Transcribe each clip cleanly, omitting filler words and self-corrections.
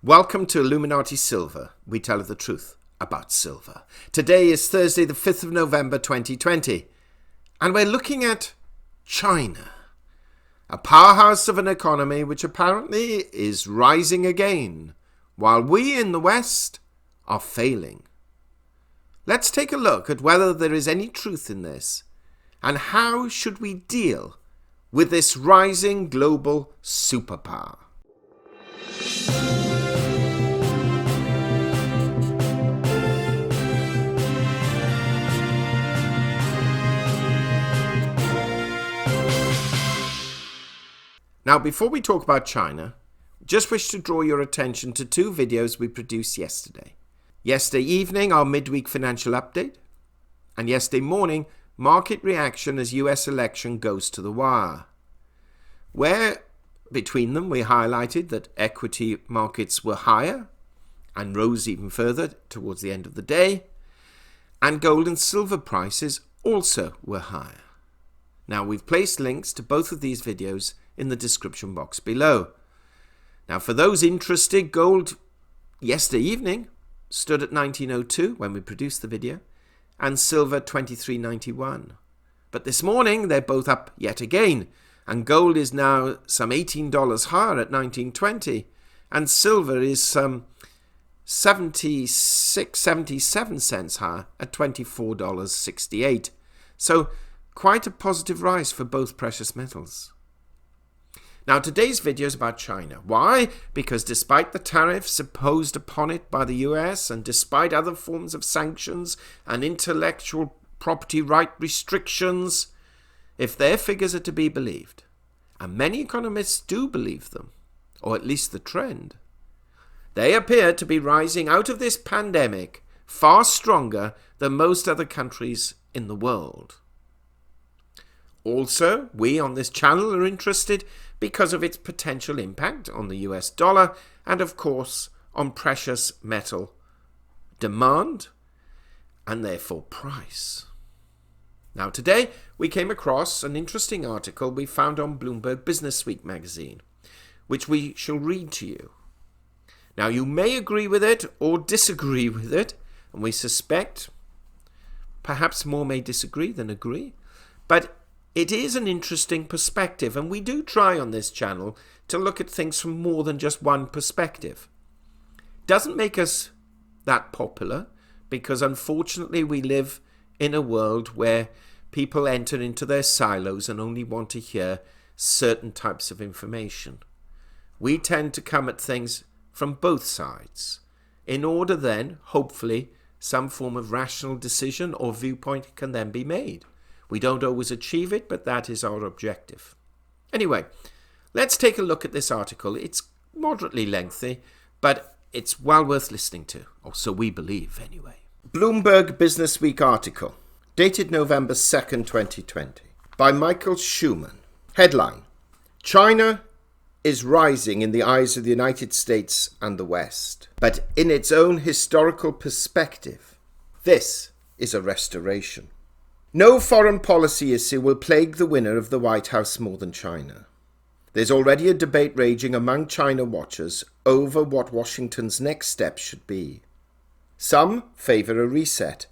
Welcome to Illuminati Silver. We tell the truth about silver. Today is Thursday, the 5th of November, 2020. And we're looking at China, a powerhouse of an economy which apparently is rising again, while we in the West are failing. Let's take a look at whether there is any truth in this, and how should we deal with this rising global superpower. Now, before we talk about China, just wish to draw your attention to two videos we produced yesterday. Yesterday evening, our midweek financial update, and yesterday morning, market reaction as US election goes to the wire, where between them we highlighted that equity markets were higher and rose even further towards the end of the day, and gold and silver prices also were higher. Now, we've placed links to both of these videos in the description box below. Now, for those interested, gold yesterday evening stood at 1902 when we produced the video, and silver 23.91. But this morning they're both up yet again, and gold is now some $18 higher at 19.20, and silver is some 77 cents higher at $24.68. So quite a positive rise for both precious metals. Now, today's video is about China. Why? Because despite the tariffs imposed upon it by the US, and despite other forms of sanctions and intellectual property right restrictions, if their figures are to be believed, and many economists do believe them, or at least the trend, they appear to be rising out of this pandemic far stronger than most other countries in the world. Also, we on this channel are interested because of its potential impact on the US dollar and, of course, on precious metal demand and therefore price. Now, today we came across an interesting article we found on Bloomberg Businessweek magazine, which we shall read to you. Now, you may agree with it or disagree with it, and we suspect perhaps more may disagree than agree, but it is an interesting perspective, and we do try on this channel to look at things from more than just one perspective. Doesn't make us that popular, because unfortunately we live in a world where people enter into their silos and only want to hear certain types of information. We tend to come at things from both sides, in order then, hopefully, some form of rational decision or viewpoint can then be made. We don't always achieve it, but that is our objective. Anyway, let's take a look at this article. It's moderately lengthy, but it's well worth listening to, or so we believe anyway. Bloomberg Businessweek article, dated November 2nd, 2020, by Michael Schumann. Headline: China is rising in the eyes of the United States and the West, but in its own historical perspective, this is a restoration. No foreign policy issue will plague the winner of the White House more than China. There's already a debate raging among China watchers over what Washington's next step should be. Some favour a reset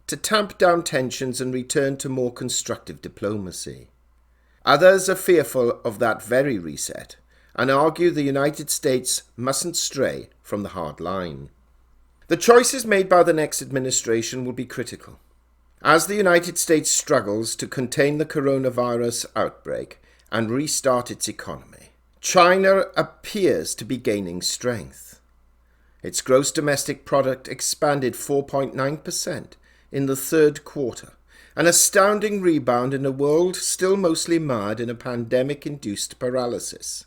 to tamp down tensions and return to more constructive diplomacy. Others are fearful of that very reset and argue the United States mustn't stray from the hard line. The choices made by the next administration will be critical. As the United States struggles to contain the coronavirus outbreak and restart its economy, China appears to be gaining strength. Its gross domestic product expanded 4.9% in the third quarter, an astounding rebound in a world still mostly mired in a pandemic-induced paralysis.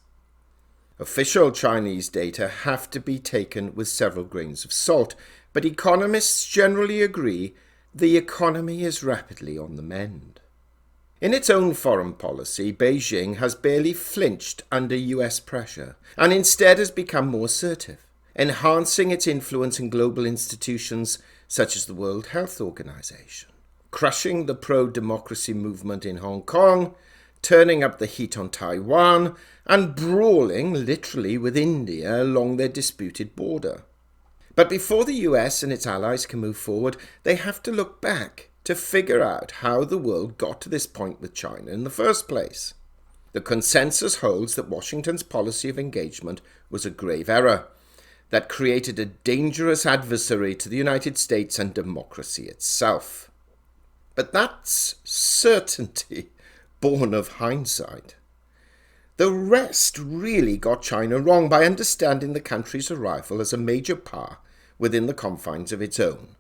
Official Chinese data have to be taken with several grains of salt, but economists generally agree the economy is rapidly on the mend. In its own foreign policy, Beijing has barely flinched under US pressure and instead has become more assertive, enhancing its influence in global institutions such as the World Health Organization, crushing the pro-democracy movement in Hong Kong, turning up the heat on Taiwan and brawling literally with India along their disputed border. But before the US and its allies can move forward, they have to look back to figure out how the world got to this point with China in the first place. The consensus holds that Washington's policy of engagement was a grave error that created a dangerous adversary to the United States and democracy itself. But that's certainty born of hindsight. The rest really got China wrong by understanding the country's arrival as a major power within the confines of its own,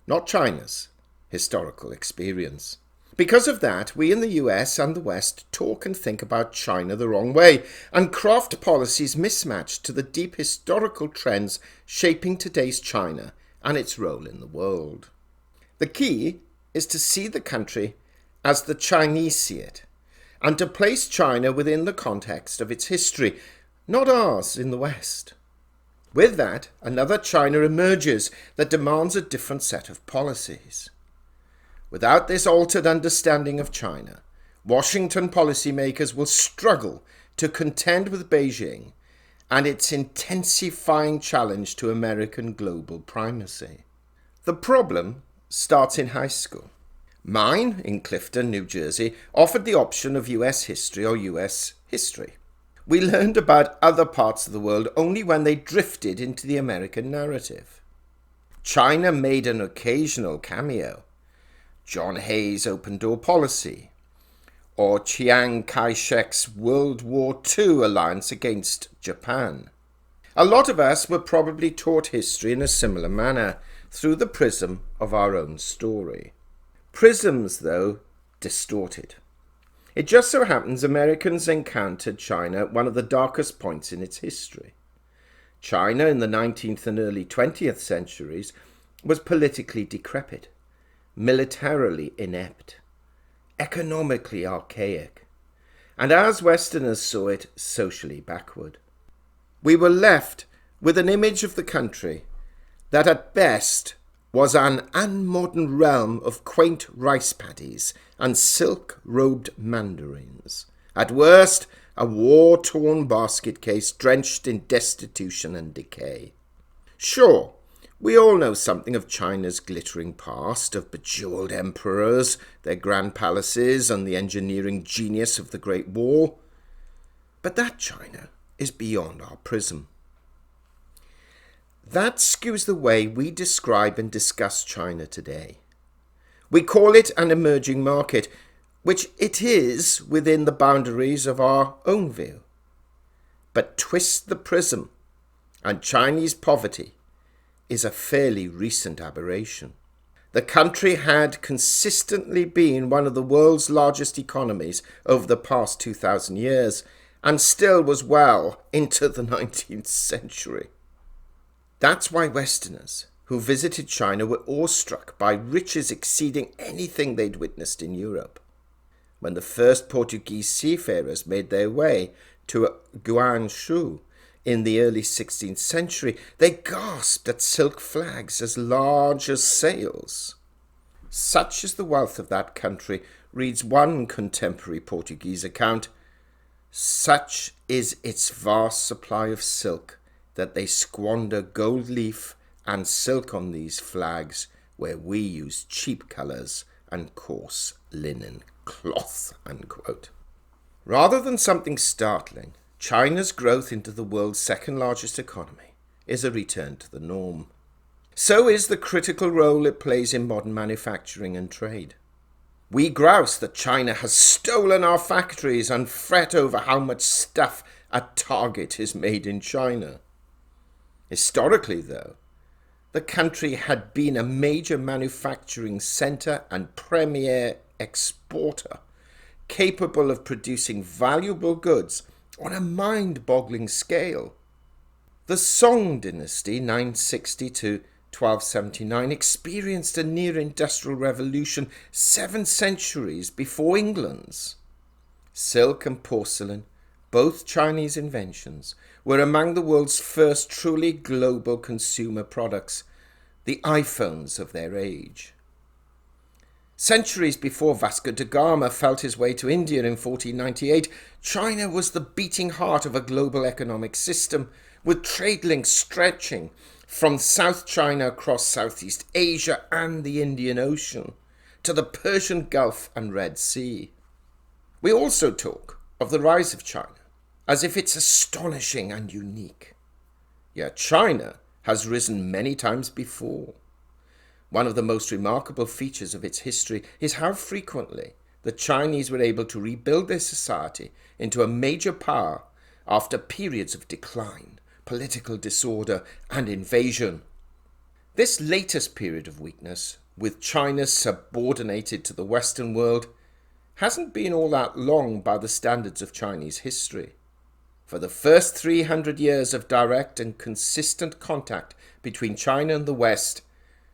not China's, historical experience. Because of that, we in the US and the West talk and think about China the wrong way and craft policies mismatched to the deep historical trends shaping today's China and its role in the world. The key is to see the country as the Chinese see it, and to place China within the context of its history, not ours in the West. With that, another China emerges that demands a different set of policies. Without this altered understanding of China, Washington policymakers will struggle to contend with Beijing and its intensifying challenge to American global primacy. The problem starts in high school. Mine, in Clifton, New Jersey, offered the option of US history or US history. We learned about other parts of the world only when they drifted into the American narrative. China made an occasional cameo. John Hay's open door policy, or Chiang Kai-shek's World War II alliance against Japan. A lot of us were probably taught history in a similar manner, through the prism of our own story. Prisms, though, distorted. It just so happens Americans encountered China at one of the darkest points in its history. China in the 19th and early 20th centuries was politically decrepit, militarily inept, economically archaic, and as Westerners saw it, socially backward. We were left with an image of the country that at best was an unmodern realm of quaint rice paddies and silk-robed mandarins. At worst, a war-torn basket case drenched in destitution and decay. Sure, we all know something of China's glittering past, of bejeweled emperors, their grand palaces, and the engineering genius of the Great Wall. But that China is beyond our prism. That skews the way we describe and discuss China today. We call it an emerging market, which it is within the boundaries of our own view. But twist the prism, and Chinese poverty is a fairly recent aberration. The country had consistently been one of the world's largest economies over the past 2,000 years, and still was well into the 19th century. That's why Westerners who visited China were awestruck by riches exceeding anything they'd witnessed in Europe. When the first Portuguese seafarers made their way to Guangzhou in the early 16th century, they gasped at silk flags as large as sails. Such is the wealth of that country, reads one contemporary Portuguese account. Such is its vast supply of silk that they squander gold leaf and silk on these flags, where we use cheap colours and coarse linen cloth, unquote. Rather than something startling, China's growth into the world's second largest economy is a return to the norm. So is the critical role it plays in modern manufacturing and trade. We grouse that China has stolen our factories and fret over how much stuff at Target is made in China. Historically, though, the country had been a major manufacturing centre and premier exporter, capable of producing valuable goods on a mind-boggling scale. The Song dynasty, 960 to 1279, experienced a near-industrial revolution 7 centuries before England's. Silk and porcelain, both Chinese inventions, were among the world's first truly global consumer products, the iPhones of their age. Centuries before Vasco da Gama felt his way to India in 1498, China was the beating heart of a global economic system, with trade links stretching from South China across Southeast Asia and the Indian Ocean to the Persian Gulf and Red Sea. We also talk of the rise of China as if it's astonishing and unique. Yet China has risen many times before. One of the most remarkable features of its history is how frequently the Chinese were able to rebuild their society into a major power after periods of decline, political disorder, and invasion. This latest period of weakness, with China subordinated to the Western world, hasn't been all that long by the standards of Chinese history. For the first 300 years of direct and consistent contact between China and the West,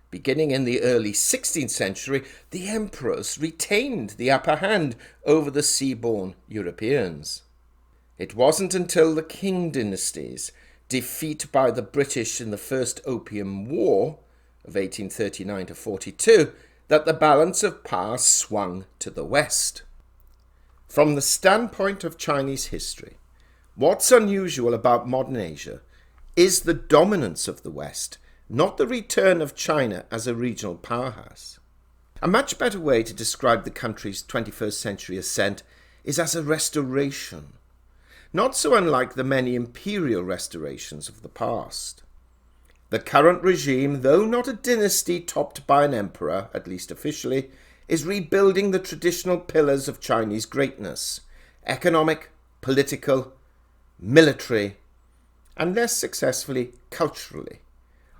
beginning in the early 16th century, the emperors retained the upper hand over the seaborne Europeans. It wasn't until the Qing dynasties, defeat by the British in the First Opium War of 1839 to 42, that the balance of power swung to the West. From the standpoint of Chinese history, what's unusual about modern Asia is the dominance of the West, not the return of China as a regional powerhouse. A much better way to describe the country's 21st century ascent is as a restoration, not so unlike the many imperial restorations of the past. The current regime, though not a dynasty topped by an emperor, at least officially, is rebuilding the traditional pillars of Chinese greatness: economic, political, military, and less successfully, culturally.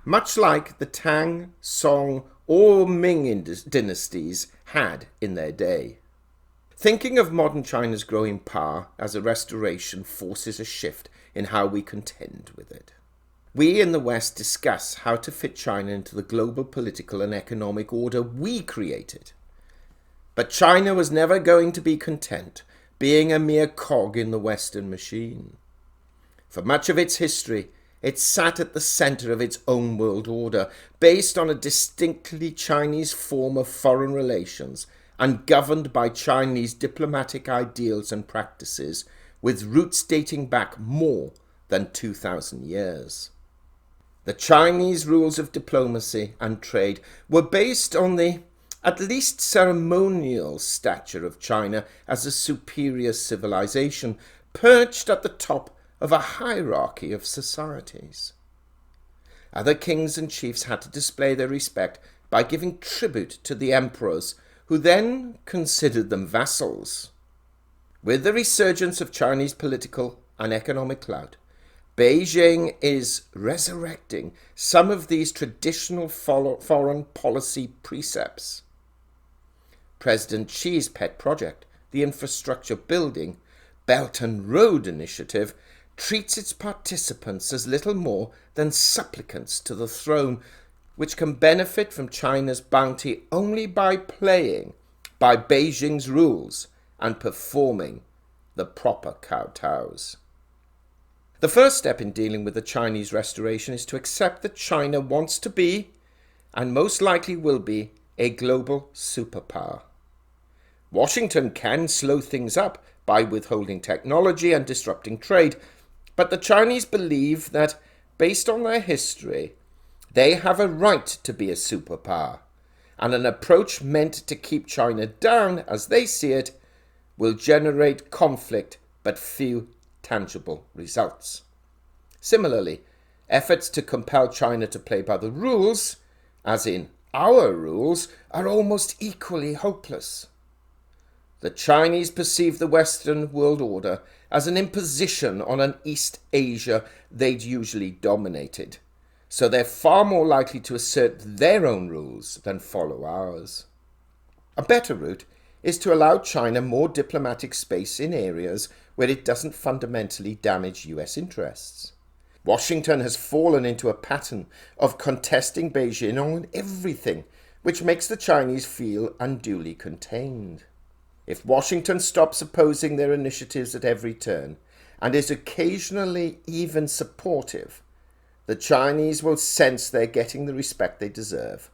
Much like the Tang, Song, or Ming dynasties had in their day. Thinking of modern China's growing power as a restoration forces a shift in how we contend with it. We in the West discuss how to fit China into the global political and economic order we created. But China was never going to be content being a mere cog in the Western machine. For much of its history, it sat at the center of its own world order, based on a distinctly Chinese form of foreign relations and governed by Chinese diplomatic ideals and practices, with roots dating back more than 2,000 years. The Chinese rules of diplomacy and trade were based on the at least ceremonial stature of China as a superior civilization, perched at the top of a hierarchy of societies. Other kings and chiefs had to display their respect by giving tribute to the emperors, who then considered them vassals. With the resurgence of Chinese political and economic clout, Beijing is resurrecting some of these traditional foreign policy precepts. President Xi's pet project, the Infrastructure Building Belt and Road Initiative, treats its participants as little more than supplicants to the throne, which can benefit from China's bounty only by playing by Beijing's rules and performing the proper kowtows. The first step in dealing with the Chinese restoration is to accept that China wants to be, and most likely will be, a global superpower. Washington can slow things up by withholding technology and disrupting trade, but the Chinese believe that, based on their history, they have a right to be a superpower, and an approach meant to keep China down, as they see it, will generate conflict but few tangible results. Similarly, efforts to compel China to play by the rules, as in our rules, are almost equally hopeless. The Chinese perceive the Western world order as an imposition on an East Asia they'd usually dominated, so they're far more likely to assert their own rules than follow ours. A better route is to allow China more diplomatic space in areas where it doesn't fundamentally damage US interests. Washington has fallen into a pattern of contesting Beijing on everything, which makes the Chinese feel unduly contained. If Washington stops opposing their initiatives at every turn, and is occasionally even supportive, the Chinese will sense they're getting the respect they deserve,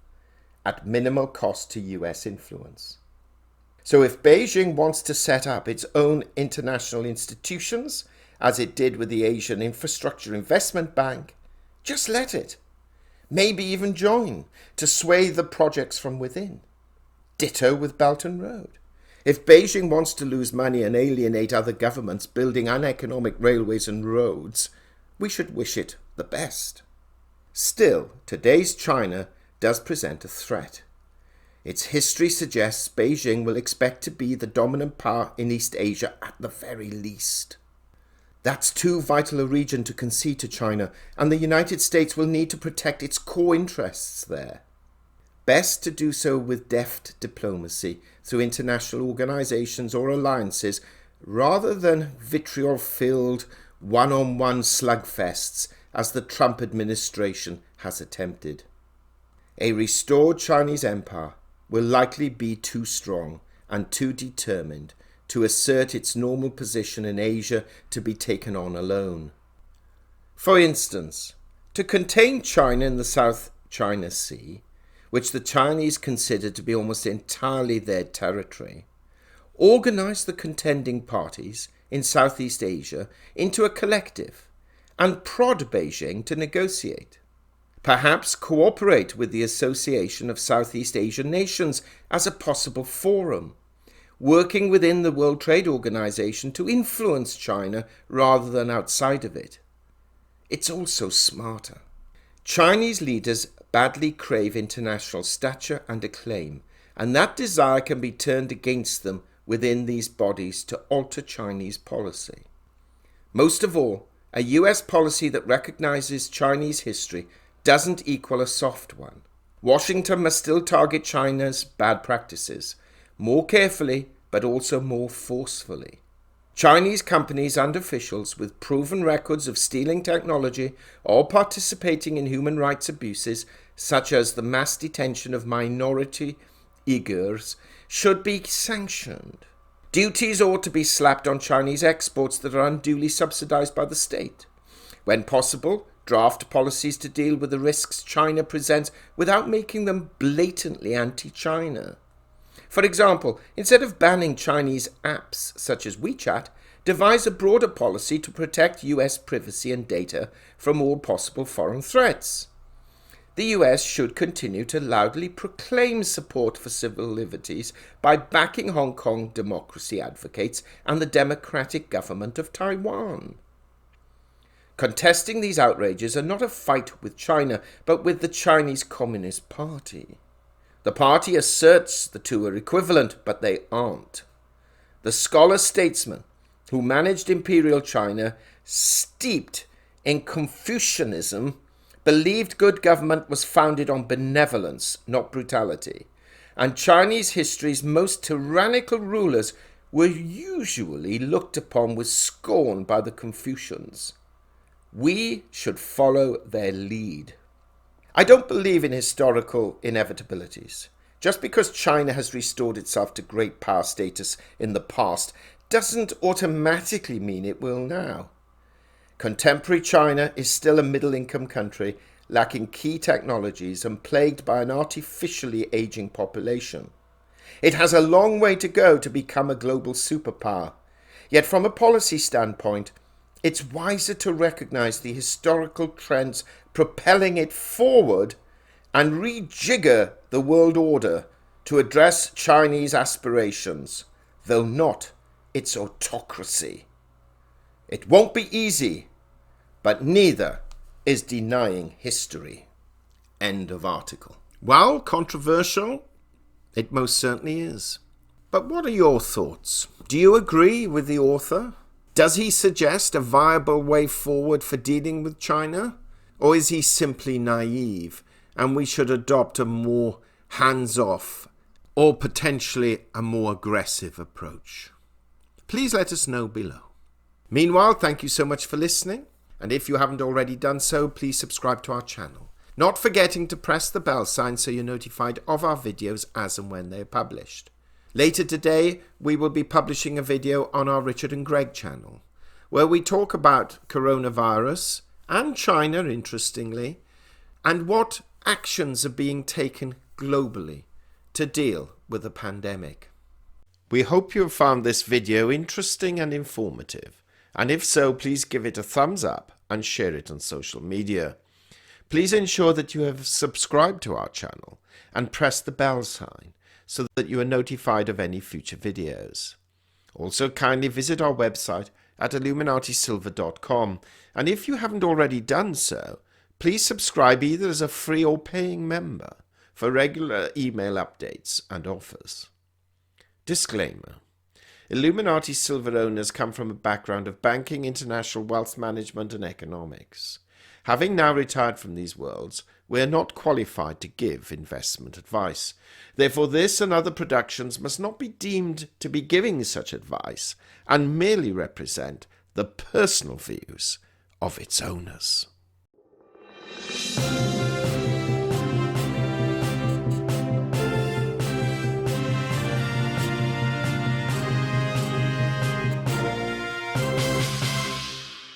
at minimal cost to US influence. So if Beijing wants to set up its own international institutions, as it did with the Asian Infrastructure Investment Bank, just let it. Maybe even join to sway the projects from within. Ditto with Belt and Road. If Beijing wants to lose money and alienate other governments building uneconomic railways and roads, we should wish it the best. Still, today's China does present a threat. Its history suggests Beijing will expect to be the dominant power in East Asia at the very least. That's too vital a region to concede to China, and the United States will need to protect its core interests there. Best to do so with deft diplomacy through international organizations or alliances rather than vitriol-filled one-on-one slugfests as the Trump administration has attempted. A restored Chinese empire will likely be too strong and too determined to assert its normal position in Asia to be taken on alone. For instance, to contain China in the South China Sea, which the Chinese consider to be almost entirely their territory, organize the contending parties in Southeast Asia into a collective and prod Beijing to negotiate. Perhaps cooperate with the Association of Southeast Asian Nations as a possible forum, working within the World Trade Organization to influence China rather than outside of it. It's also smarter. Chinese leaders badly crave international stature and acclaim, and that desire can be turned against them within these bodies to alter Chinese policy. Most of all, a US policy that recognizes Chinese history doesn't equal a soft one. Washington must still target China's bad practices, more carefully but also more forcefully. Chinese companies and officials with proven records of stealing technology or participating in human rights abuses, such as the mass detention of minority Uyghurs, should be sanctioned. Duties ought to be slapped on Chinese exports that are unduly subsidized by the state. When possible, draft policies to deal with the risks China presents without making them blatantly anti-China. For example, instead of banning Chinese apps such as WeChat, devise a broader policy to protect US privacy and data from all possible foreign threats. The US should continue to loudly proclaim support for civil liberties by backing Hong Kong democracy advocates and the democratic government of Taiwan. Contesting these outrages are not a fight with China, but with the Chinese Communist Party. The party asserts the two are equivalent, but they aren't. The scholar-statesman who managed imperial China, steeped in Confucianism, believed good government was founded on benevolence, not brutality, and Chinese history's most tyrannical rulers were usually looked upon with scorn by the Confucians. We should follow their lead. I don't believe in historical inevitabilities. Just because China has restored itself to great power status in the past doesn't automatically mean it will now. Contemporary China is still a middle-income country lacking key technologies and plagued by an artificially aging population. It has a long way to go to become a global superpower. Yet from a policy standpoint, it's wiser to recognize the historical trends propelling it forward and rejigger the world order to address Chinese aspirations, though not its autocracy. It won't be easy, but neither is denying history. End of article. Well, controversial? It most certainly is. But what are your thoughts? Do you agree with the author? Does he suggest a viable way forward for dealing with China? Or is he simply naive and we should adopt a more hands-off or potentially a more aggressive approach? Please let us know below. Meanwhile, thank you so much for listening. And if you haven't already done so, please subscribe to our channel. Not forgetting to press the bell sign so you're notified of our videos as and when they're published. Later today, we will be publishing a video on our Richard and Greg channel, where we talk about coronavirus and China, interestingly, and what actions are being taken globally to deal with the pandemic. We hope you have found this video interesting and informative, and if so, please give it a thumbs up and share it on social media. Please ensure that you have subscribed to our channel and press the bell sign so that you are notified of any future videos. Also, kindly visit our website at illuminatisilver.com, and if you haven't already done so, please subscribe either as a free or paying member for regular email updates and offers. Disclaimer: Illuminati Silver owners come from a background of banking, international wealth management and economics. Having now retired from these worlds, we are not qualified to give investment advice. Therefore, this and other productions must not be deemed to be giving such advice and merely represent the personal views of its owners.